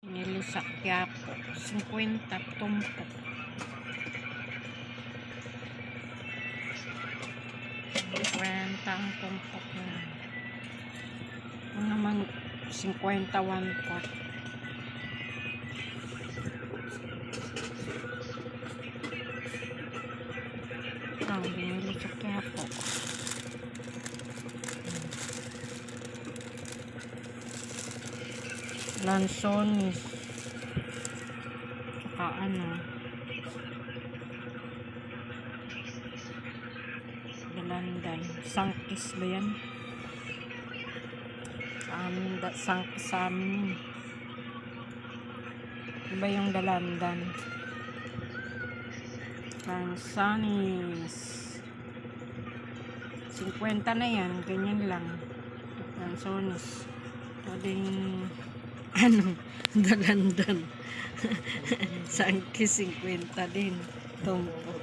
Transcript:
Nili sa Quiapo, 50 tumpok. 50 ang tumpok na. Ito naman, 51 pot. Ito, binili sa Quiapo. Lansones. Saka dalandan. Sangkis ba yan? Sa amin, sangkis sa amin. Iba yung dalandan. Lansones. 50 na yan. Ganyan lang. Lansones. Ito din dalandan. Sangkis 50 din. Tumpok.